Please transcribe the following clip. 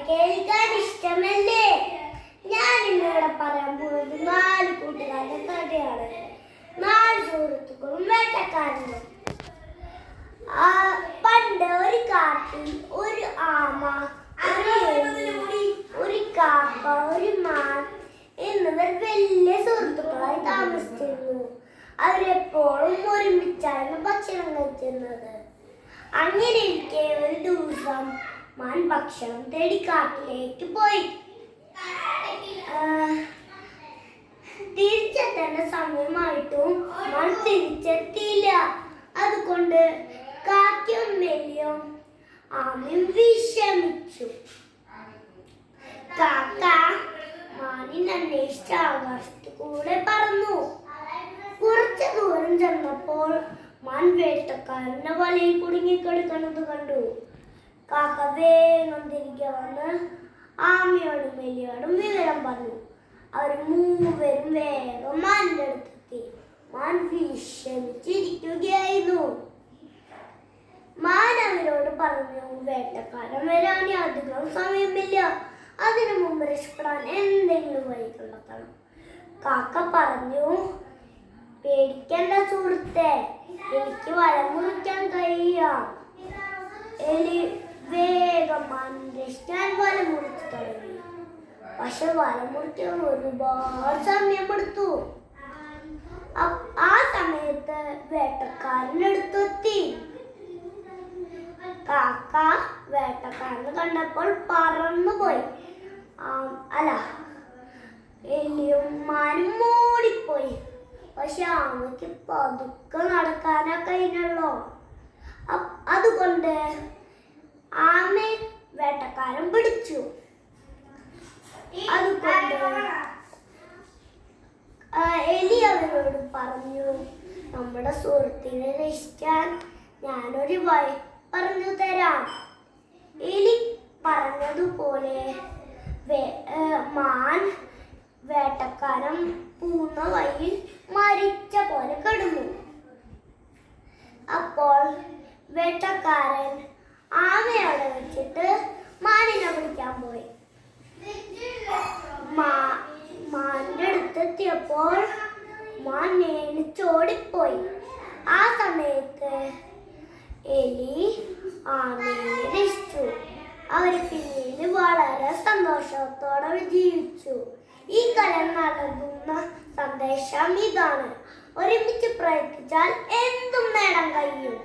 കേൾക്കാൻ ഇഷ്ടമല്ലേ? ഞാൻ ഇന്നിവിടെ പറയാൻ പോകുന്നത് 4 കൂട്ടുകാരുടെ കഥയാണ്. 4 സുഹൃത്തുക്കളും വേട്ടക്കാരനും. പണ്ട് ഒരു കാട്ടിൽ ഒരു ആമ, ഒരു എലി, ഒരു കാക്ക, ഒരു മാൻ എന്നിവർ വലിയ സുഹൃത്തുക്കളായി താമസിച്ചിരുന്നു. അവരെപ്പോഴും ഒരുമിച്ചായിരുന്നു ഭക്ഷണം കഴിച്ചിരുന്നത്. അങ്ങനെയിരിക്കെ ഒരു ദിവസം മാൻ ഭക്ഷണം തേടി കാട്ടിലേക്ക് പോയി. തിരിച്ചെത്തേണ്ട സമയമായിട്ടും മാൻ തിരിച്ചെത്തിയില്ല. അതുകൊണ്ട് കാക്കയും എലിയും ആമയും വിഷമിച്ചു. കാക്ക മാനിനെ അന്വേഷിച്ച് ആകാശത്തു കൂടെ പറന്നു. കുറച്ചു ദൂരം ചെന്നപ്പോൾ മാൻ വേട്ടക്കാരന്റെ വലയിൽ കുടുങ്ങിക്കിടക്കുന്നത് കണ്ടു. കാക്ക വേഗം തിരികെ വന്ന് ആമയോടും എലിയോടും വിവരം പറഞ്ഞു. അവർ മൂവരും വേഗം മാനിന്റെ അടുത്തെത്തി. മാൻ വിഷമിച്ചിരിക്കുകയായിരുന്നു. മാൻ അവരോട് പറഞ്ഞു, വേട്ടക്കാരൻ വരാൻ അധികം സമയമില്ല, അതിനു മുമ്പ് രക്ഷപ്പെടാൻ എന്തെങ്കിലും വഴി കണ്ടെത്തണം. കാക്ക പറഞ്ഞു, പേടിക്കേണ്ട സുഹൃത്തെ, എനിക്ക് വല മുറിക്കാൻ കഴിയാം. എലി വേഗം രക്ഷിക്കാൻ വല മുറിച്ചു തുടങ്ങി. പക്ഷെ വല മുറിക്കാൻ ഒരുപാട് സമയമെടുത്തു. ആ സമയത്ത് വേട്ടക്കാരനടുത്തെത്തി. കാക്ക വേട്ടക്കാരനെ കണ്ടപ്പോൾ പറന്നുപോയി. എലിയും മാനും മൂടിപ്പോയി. പക്ഷെ ആമയ്ക്ക് പതുക്കെ നടക്കാനേ കഴിഞ്ഞുള്ളൂ. അതുകൊണ്ട് ആമയെ വേട്ടക്കാരൻ പിടിച്ചു. അതുകൊണ്ട് എലി അവരോട് പറഞ്ഞു, നമ്മുടെ സുഹൃത്തിനെ രക്ഷിക്കാൻ ഞാനൊരു വഴി പറഞ്ഞു തരാം. എലി പറഞ്ഞതുപോലെ മാൻ വേട്ടക്കാരൻ പൂർണ്ണ വഴിയിൽ മരിച്ച പോലെ കിടന്നു. അപ്പോൾ വേട്ടക്കാരൻ ആമയോടെ വെച്ചിട്ട് മാനിനെ പിടിക്കാൻ പോയി. മാനിന്റെ അടുത്തെത്തിയപ്പോൾ മാൻ എണിച്ചോടിപ്പോയി. ആ സമയത്ത് എലി ആമയെ രക്ഷിച്ചു. അവര് പിന്നീട് വളരെ സന്തോഷത്തോടെ ജീവിച്ചു. ഈ കഥ നൽകുന്ന സന്ദേശം ഇതാണ്: ഒരുമിച്ച് പ്രയത്നിച്ചാൽ എന്തും നേടാൻ കഴിയും.